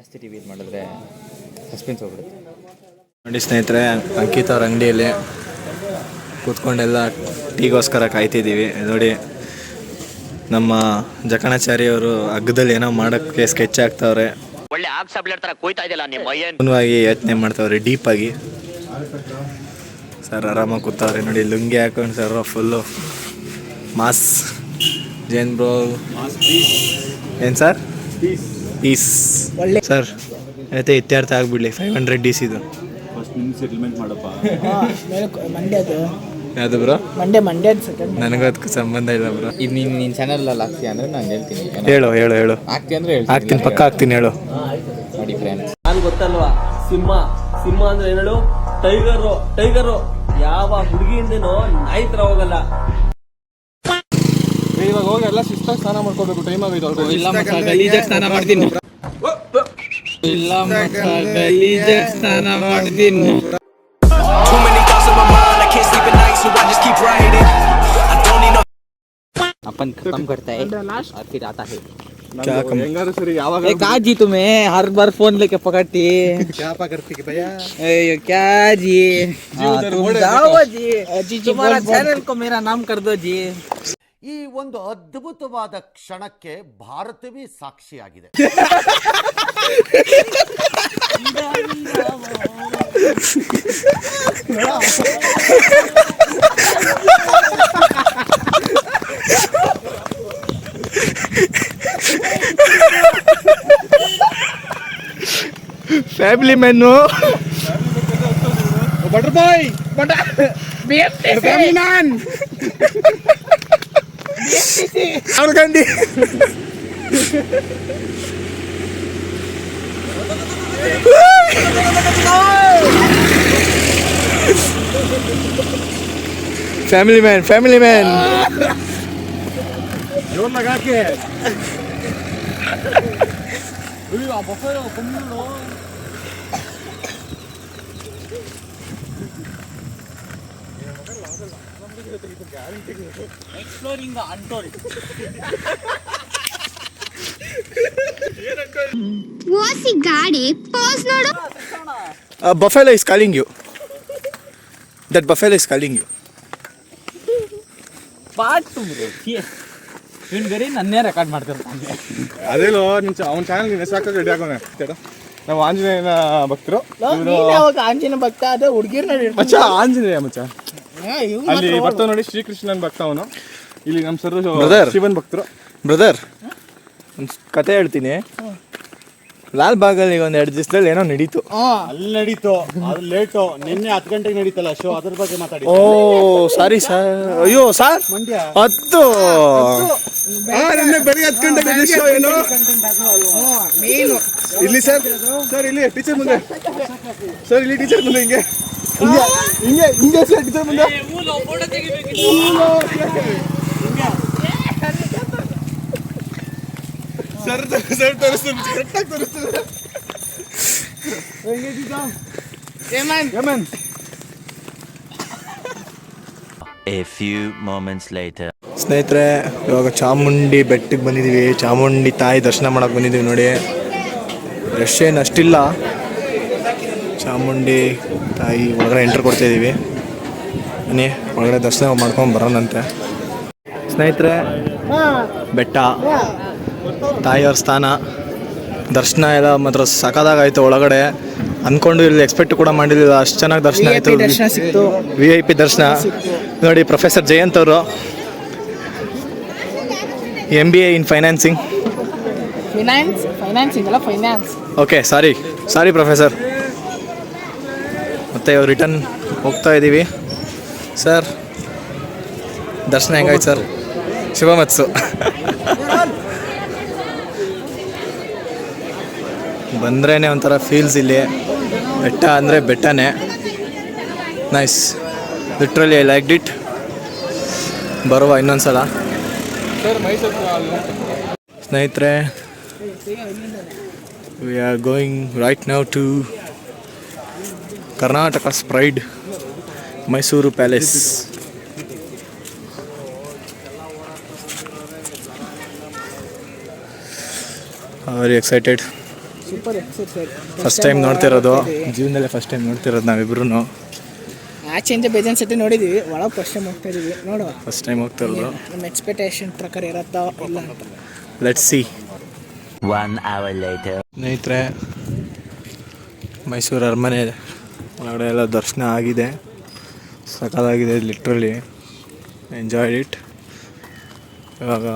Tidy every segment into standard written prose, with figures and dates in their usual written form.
ಜಾಸ್ತಿ T V ಇದು ಮಾಡಿದ್ರೆ ಸಸ್ಪೆನ್ಸ್ ಹೋಗ್ಬಿಡುತ್ತೆ. ನೋಡಿ ಸ್ನೇಹಿತರೆ, ಅಂಕಿತ್ ಅವ್ರ ಅಂಗಡಿಯಲ್ಲಿ ಕೂತ್ಕೊಂಡೆಲ್ಲ ಟೀಗೋಸ್ಕರ ಕಾಯ್ತಿದ್ದೀವಿ. ನೋಡಿ ನಮ್ಮ ಜಕಣಾಚಾರಿ ಅವರು ಹಗ್ಗದಲ್ಲಿ ಏನೋ ಮಾಡೋಕ್ಕೆ ಸ್ಕೆಚ್ ಹಾಕ್ತವ್ರೆ. ಒಳ್ಳೆ ಯೋಚನೆ ಮಾಡ್ತಾವ್ರೆ ಡೀಪಾಗಿ. ಸರ್ ಆರಾಮಾಗಿ ಕೂತವ್ರೆ ನೋಡಿ, ಲುಂಗಿ ಹಾಕೊಂಡು sir full mass. Jain bro ಏನು ಸರ್? ಪೀಸ್ ಒಳ್ಳೆ ಸರ್ ಆಯ್ತು, ಇತ್ಯರ್ಥ ಆಗ್ಬಿಡ್ಲಿ. 500 DC ಇದು ಸೆಟಲ್ಮೆಂಟ್ ಮಾಡಪ್ಪ. ಯಾವುದು ಬ್ರೋ? ಮಂಡ್ಯ ನನಗೂ ಅದಕ್ಕೆ ಸಂಬಂಧ ಇಲ್ಲ ಬ್ರೋ. ಇದು ನಿನ್ನ ಚಾನಲಲ್ಲಿ ಹಾಕ್ತೀಯ ಅಂದರೆ ನಾನು ಹೇಳ್ತೀನಿ. ಹೇಳು ಹಾಕ್ತಿ ಅಂದರೆ ಹಾಕ್ತೀನಿ, ಪಕ್ಕ ಹಾಕ್ತೀನಿ, ಹೇಳು. ನೋಡಿ ಫ್ರೆಂಡ್ಸ್, ನಾನು ಗೊತ್ತಲ್ವಾ, ಸಿಂಹ ಅಂದ್ರೆ ಏನೇಳು? ಟೈಗರು ಯಾವ ಹುಡುಗಿಯಿಂದನೋ ನಾಯಿ ತರ ಹೋಗಲ್ಲ. ಇವಾಗ ಹೋಗಿ ಎಲ್ಲ ಶಿಸ್ತಾಗಿ ಸ್ನಾನ ಮಾಡ್ಕೋಬೇಕು. ಟೈಮ್ ಆಗೋಯ್ತು. ಇಲ್ಲ ಗಲೀಜಾಗಿ ಸ್ನಾನ ಮಾಡ್ತೀನಿ. अपन खत्म करता है और फिर आता है. ಹೆಂಗಾರು ಸರಿ, ಯಾವಾಗ क्या जी तुम्हें हर बार फोन लेके पकड़ती है? क्या करती भैया? क्या जी, तुम जाओ जी, तुम्हारा चैनल को मेरा नाम कर दो जी. ಈ ಒಂದು ಅದ್ಭುತವಾದ ಕ್ಷಣಕ್ಕೆ ಭಾರತವೇ ಸಾಕ್ಷಿಯಾಗಿದೆ. Family men butter boy family man ಅವ್ರಗಂಡಿ ಫ್ಯಾಮಿಲಿ ಮ್ಯಾನ್ ಜೋರ್ ಲಗಾಕೆ. Exploring the untold. ಓಸಿ ಗಾಡಿ ಪೋಸ್ ನೋಡು. Buffalo is calling you. That buffalo is calling you. Part 2 ಇವನ್ ಬೇರೆ ನನ್ನೇ ರೆಕಾರ್ಡ್ ಮಾಡ್ತಿರ್ತಾನೆ. ಅದೇಲೋ ಅವನ ಚಾನಲ್ ನೀನು ಸಾಕಾಗಿ ರೆಡಿ ಆಗೋಣ. ನಾವು ಆಂಜನೇಯನ ಭಕ್ತರು. ಆಂಜನೇಯ ಭಕ್ತ ಅದೇ ಹುಡುಗಿರ್ನ ಮಚ್ಚ ಆಂಜನೇಯ ಮಚ್ಚ. ಅಲ್ಲಿ ಬರ್ತಾವ ನೋಡಿ, ಶ್ರೀಕೃಷ್ಣನ್ ಭಕ್ತ ಅವನು. ಇಲ್ಲಿ ನಮ್ಮ ಸರ್ ಶಿವನ್ ಭಕ್ತರು. ಬ್ರದರ್ ಒಂದು ಕತೆ ಹೇಳ್ತೀನಿ. ಲಾಲ್ ಬಾಗಲ್ಲಿ ಒಂದು 2 ದಿವಸದಲ್ಲಿ ಏನೋ ನಡೀತು. ಅಲ್ಲಿ ನಡೀತು, ಅದು ಲೇಟು. ನಿನ್ನೆ 10 ಗಂಟೆಗೆ ನಡೀತಲ್ಲ ಶೋ, ಅದ್ರ ಬಗ್ಗೆ ಮಾತಾಡಿ. ಓ ಸಾರಿ ಸರ್. ಅಯ್ಯೋ ಸರ್, 10 ನಿನ್ನೆ ಬೆಳಿಗ್ಗೆ 10 ಗಂಟೆಗೆ ಶೋ. ಏನು ಇಲ್ಲಿ ಸರ್? ಸರ್ ಇಲ್ಲಿ ಟೀಚರ್ ಮುಂದೆ. ಸರ್ ಇಲ್ಲಿ ಟೀಚರ್ ಮುಂದೆ ಹಿಂಗೆ ಸರ್, ಟೀಚರ್ ಮುಂದೆ. ಸರ್ ತೋರಿಸ್ತೀನಿ, ಕರೆಕ್ಟಾಗಿ ತೋರಿಸ್ತೀನಿ. A few moments later. ಸ್ನೇಹಿತರೆ, ಇವಾಗ ಚಾಮುಂಡಿ ಬೆಟ್ಟಕ್ಕೆ ಬಂದಿದ್ದೀವಿ. ಚಾಮುಂಡಿ ತಾಯಿ ದರ್ಶನ ಮಾಡಕ್ಕೆ ಬಂದಿದ್ದೀವಿ. ನೋಡಿ ರಶ್ ಏನು ಅಷ್ಟಿಲ್ಲ. ಚಾಮುಂಡಿ ತಾಯಿ ಒಳಗಡೆ ಎಂಟ್ರ್ ಕೊಡ್ತಾಯಿದ್ದೀವಿ. ಬನ್ನಿ ಒಳಗಡೆ ದರ್ಶನ ಮಾಡ್ಕೊಂಡು ಬರೋಣಂತೆ. ಸ್ನೇಹಿತರೆ, ಬೆಟ್ಟ, ತಾಯಿಯವ್ರ ಸ್ಥಾನ, ದರ್ಶನ ಎಲ್ಲ ಮಾತ್ರ ಸಖತ್ತಾಗಾಯಿತು. ಒಳಗಡೆ ಅಂದ್ಕೊಂಡು ಇಲ್ಲಿ ಎಕ್ಸ್ಪೆಕ್ಟ್ ಕೂಡ ಮಾಡಿರಲಿಲ್ಲ, ಅಷ್ಟು ಚೆನ್ನಾಗಿ ದರ್ಶನ ಆಯಿತು. VIP ದರ್ಶನ. ನೋಡಿ ಪ್ರೊಫೆಸರ್ ಜಯಂತ್ ಅವರು, MBA ಇನ್ ಫೈನಾನ್ಸಿಂಗ್. ಓಕೆ, ಸಾರಿ ಪ್ರೊಫೆಸರ್. ಮತ್ತು ಇವಾಗ ರಿಟರ್ನ್ ಹೋಗ್ತಾ ಇದ್ದೀವಿ. ಸರ್ ದರ್ಶನ ಹೆಂಗಾಯ್ತು ಸರ್? ಶುಭಮತ್ಸು. ಬಂದ್ರೇ ಒಂಥರ ಫೀಲ್ಸ್ ಇಲ್ಲಿ. ಬೆಟ್ಟ ಅಂದರೆ ಬೆಟ್ಟನೇ. Nice, literally I liked it. ಬರುವ ಇನ್ನೊಂದು ಸಲ. ಸ್ನೇಹಿತರೆ, we are going right now to Karnataka's pride, Mysore palace. Very excited. Super episode. First time ನೋಡ್ತಿರೋದು, ಜೀವನದಲ್ಲೇ ಫಸ್ಟ್ ಟೈಮ್ ನೋಡ್ತಿರೋದು ನಾವಿಬ್ರು. ಆಚೆಯಿಂದ ಬೇಜಾನ್ ಸತಿ ನೋಡಿದ್ದೀವಿ, ಒಳಗೆ ಫಸ್ಟ್ ಟೈಮ್ ಹೋಗ್ತಾ ಇದೀವಿ. ನೋಡುವ ಫಸ್ಟ್ ಟೈಮ್ ಹೋಗ್ತಿರೋದು. ನಮ್ಮ ಎಕ್ಸ್ಪೆಕ್ಟೇಷನ್ ಪ್ರಕಾರ ಇರತ್ತಾ ಇಲ್ಲ ಅಂತ. Let's see. 1 hour later. ಸ್ನೇಹಿತರೆ, ಮೈಸೂರು ಅರಮನೆ ಒಳಗಡೆ ಎಲ್ಲ ದರ್ಶನ ಆಗಿದೆ, ಸಖತ್ತಾಗಿದೆ, ಲಿಟ್ರಲಿ ಎಂಜಾಯ್ಡ್ ಇಟ್. ಇವಾಗ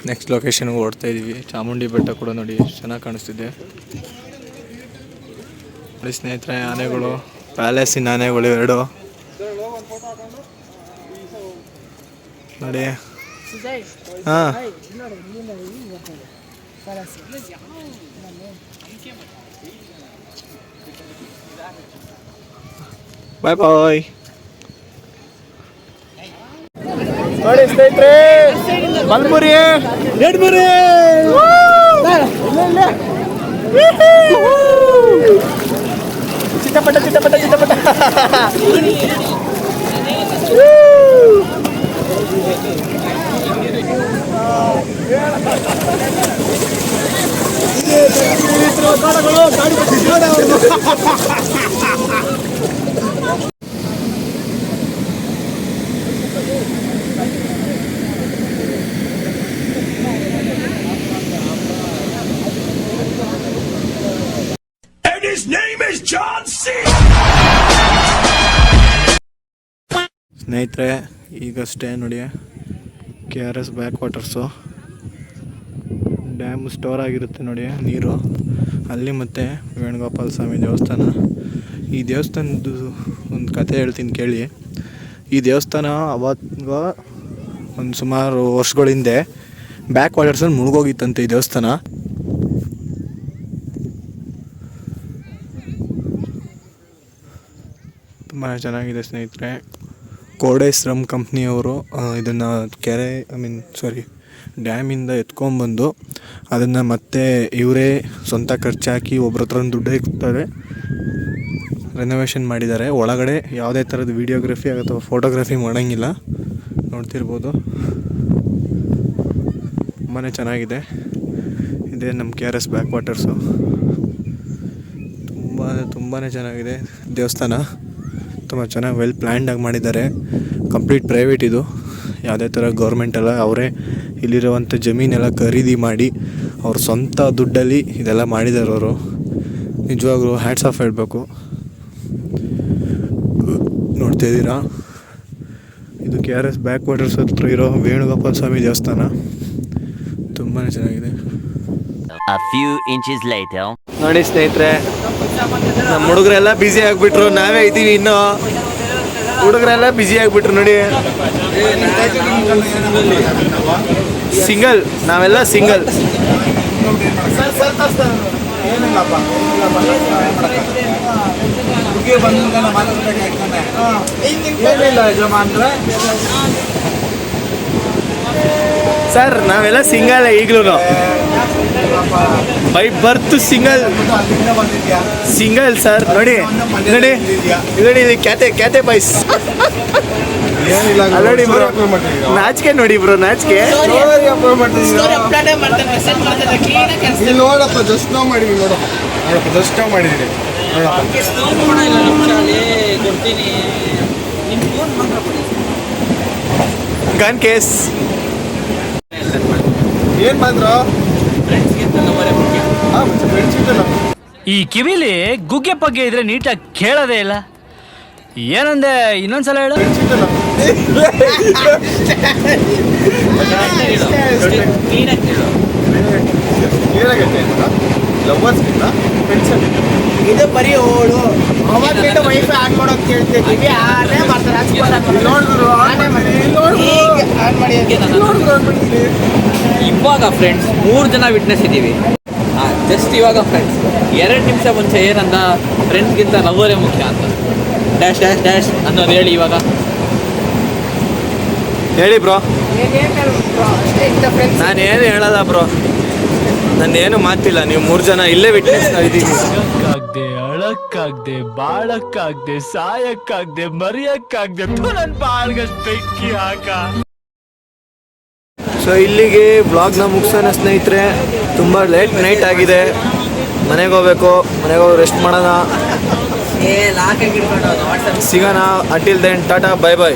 ನೆಕ್ಸ್ಟ್ ಲೊಕೇಶನ್ಗೆ ಓಡ್ತಾ ಇದ್ದೀವಿ. ಚಾಮುಂಡಿ ಬೆಟ್ಟ ಕೂಡ ನೋಡಿ ಎಷ್ಟು ಚೆನ್ನಾಗಿ ಕಾಣಿಸ್ತಿದೆ. ನೋಡಿ ಸ್ನೇಹಿತರೆ, ಆನೆಗಳು, ಪ್ಯಾಲೇಸಿನ ಆನೆಗಳು 2 ನೋಡಿ. ಹಾಂ, ಬಾಯ್ ಬಾಯ್. ನೋಡಿ ಸ್ನೇಹಿತರೆ, ಮಲ್ಮುರಿ ಎಡ್ಮುರಿ ಚಿಟ್ಟಪಟ ಚಿಟ್ಟಪಟ ಚಿಟ್ಟಪಟ. ಸ್ನೇಹಿತರೆ, ಈಗಷ್ಟೇ ನೋಡಿ KRS back waters dam store ಆಗಿರುತ್ತೆ ನೋಡಿ ನೀರು ಅಲ್ಲಿ. ಮತ್ತು ವೇಣುಗೋಪಾಲ ಸ್ವಾಮಿ ದೇವಸ್ಥಾನ. ಈ ದೇವಸ್ಥಾನದ್ದು ಒಂದು ಕತೆ ಹೇಳ್ತೀನಿ ಕೇಳಿ. ಈ ದೇವಸ್ಥಾನ ಅವಾಗ ಒಂದು ಸುಮಾರು ವರ್ಷಗಳ ಹಿಂದೆ ಬ್ಯಾಕ್ ವಾಟರ್ಸಲ್ಲಿ ಮುಳುಗೋಗಿತ್ತಂತೆ ಈ ದೇವಸ್ಥಾನ. ತುಂಬ ಚೆನ್ನಾಗಿದೆ ಸ್ನೇಹಿತರೆ. ಕೋಡೇಶ್ರಮ್ ಕಂಪ್ನಿಯವರು ಇದನ್ನು ಡ್ಯಾಮಿಂದ ಎತ್ಕೊಂಡ್ಬಂದು ಅದನ್ನು ಮತ್ತೆ ಇವರೇ ಸ್ವಂತ ಖರ್ಚಾಕಿ ಒಬ್ಬರ ಹತ್ರ ದುಡ್ಡು ಇರ್ತಾರೆ ರೆನೋವೇಷನ್ ಮಾಡಿದ್ದಾರೆ. ಒಳಗಡೆ ಯಾವುದೇ ಥರದ ವಿಡಿಯೋಗ್ರಫಿ ಅಥವಾ ಫೋಟೋಗ್ರಫಿ ಮಾಡೋಂಗಿಲ್ಲ, ನೋಡ್ತಿರ್ಬೋದು. ತುಂಬಾ ಚೆನ್ನಾಗಿದೆ. ಇದೇ ನಮ್ಮ KRS ಬ್ಯಾಕ್ ವಾಟರ್ಸು. ತುಂಬಾ ಚೆನ್ನಾಗಿದೆ ದೇವಸ್ಥಾನ. ತುಂಬ ಚೆನ್ನಾಗಿ ವೆಲ್ ಪ್ಲ್ಯಾನ್ಡಾಗಿ ಮಾಡಿದ್ದಾರೆ. ಕಂಪ್ಲೀಟ್ ಪ್ರೈವೇಟ್ ಇದು, ಯಾವುದೇ ಥರ ಗೌರ್ಮೆಂಟ್ ಎಲ್ಲ. ಅವರೇ ಇಲ್ಲಿರುವಂಥ ಜಮೀನೆಲ್ಲ ಖರೀದಿ ಮಾಡಿ ಅವ್ರ ಸ್ವಂತ ದುಡ್ಡಲ್ಲಿ ಇದೆಲ್ಲ ಮಾಡಿದ್ದಾರೆ ಅವರು. ನಿಜವಾಗ್ಲೂ ಹ್ಯಾಟ್ಸ್ ಆಫ್ ಹೇಳಬೇಕು. ನೋಡ್ತಾ ಇದ್ದೀರಾ, ಇದು KRS ಬ್ಯಾಕ್ ವಾಟರ್ಸ್ ಹತ್ರ ಇರೋ ವೇಣುಗೋಪಾಲ ಸ್ವಾಮಿ ದೇವಸ್ಥಾನ. ತುಂಬಾ ಚೆನ್ನಾಗಿದೆ. A few inches later. ನೋಡಿ ಸ್ನೇಹಿತರೆ, ನಮ್ಮ ಹುಡುಗರೆಲ್ಲ ಬ್ಯುಸಿ ಆಗಿಬಿಟ್ರು, ನಾವೇ ಇದ್ದೀವಿ ಇನ್ನೂ. ಹುಡುಗರೆಲ್ಲ ಬ್ಯುಸಿ ಆಗಿಬಿಟ್ರು ನೋಡಿ. ಸಿಂಗಲ್, ನಾವೆಲ್ಲ ಸಿಂಗಲ್. ಸರ್ ನಾವೆಲ್ಲ ಸಿಂಗಲ್ ಈಗಲೂ, ಬೈ ಬರ್ತ್ ಸಿಂಗಲ್ ಸರ್. ನೋಡಿ ನೋಡಿ ನೋಡಿ, ಇದು ಕ್ಯಾತೆ ಬಾಯ್ಸ್ ನೋಡಿ ಬ್ರೋ, ನಾಚಿಕೆ ನೋಡಿ ಬ್ರೋ, ನಾಚಿಕೆ. ನೋಡಪ್ಪ, ಜಸ್ಟ್ ನಾವು ಮಾಡಿದ್ವಿ, ನೋಡಪ್ಪ ಜಸ್ಟ್ ನಾವು ಮಾಡಿದ್ದೀವಿ. ಗನ್ ಕೇಸ್ ಏನ್ ಬಂದ್ರು ಈ ಕಿವಿಲಿ ಗುಗ್ಗೆ ಪಗ್ಗೆ ಇದ್ರೆ ನೀಟಾಗಿ ಕೇಳೋದೇ ಇಲ್ಲ. ಏನಂದೆ, ಇನ್ನೊಂದ್ಸಲ ಹೇಳು. ಇದು ಬರೀ ಓಡು ಅವತ್ತಿಂದ ವೈಫೈ ಆನ್ ಮಾಡೋಕೆ ಕೇಳ್ತಿದ್ದೀವಿ. ಆನೆ ಮಾಡ್ತಾರೆ, ಇವಾಗ ಫ್ರೆಂಡ್ಸ್ 3 ಜನ ವಿಟ್ನೆಸ್ ಇದ್ದೀವಿ. ಜಸ್ಟ್ ಇವಾಗ ಫ್ರೆಂಡ್ಸ್ 2 ನಿಮಿಷ ಮುಂಚೆ ಏನಂದ, ಫ್ರೆಂಡ್ಸ್ಗಿಂತ ಲವರೇ ಮುಖ್ಯ ಅಂತ ಡ್ಯಾಶ್ ಡ್ಯಾಶ್ ಡ್ಯಾಶ್ ಅನ್ನೋದು ಹೇಳಿ. ಇವಾಗ ಹೇಳಿ ಬ್ರೋ. ನಾನೇನು ಹೇಳಲ್ಲ ಬ್ರೋ, ನಾನೇನು ಮಾತಿಲ್ಲ. ನೀವು 3 ಜನ ಇಲ್ಲೇ ವಿಟ್ನೆಸ್ ಇದ್ದೀವಿ. ಅಳಕ್ಕಾಗ್ದೆ, ಬಾಳಕ್ಕಾಗ್ದೆ, ಸಾಯಕ್ಕಾಗ್ದೆ, ಮರಿಯಕ್ಕಾಗ್ದೆ, ನನ್ನ ಬಾಳ್ಗಷ್ಟು ಬೆಂಕಿ ಹಾಕ. ಸೊ ಇಲ್ಲಿಗೆ ವ್ಲಾಗ್ನ ಮುಗಿಸೋಣ ಸ್ನೇಹಿತರೆ. ತುಂಬ ಲೇಟ್ ನೈಟ್ ಆಗಿದೆ, ಮನೆಗೆ ಹೋಗ್ಬೇಕು. ಮನೆಗೆ ಹೋಗಿ ರೆಸ್ಟ್ ಮಾಡೋಣ. ಸಿಗೋಣ. Until then tata, bye by.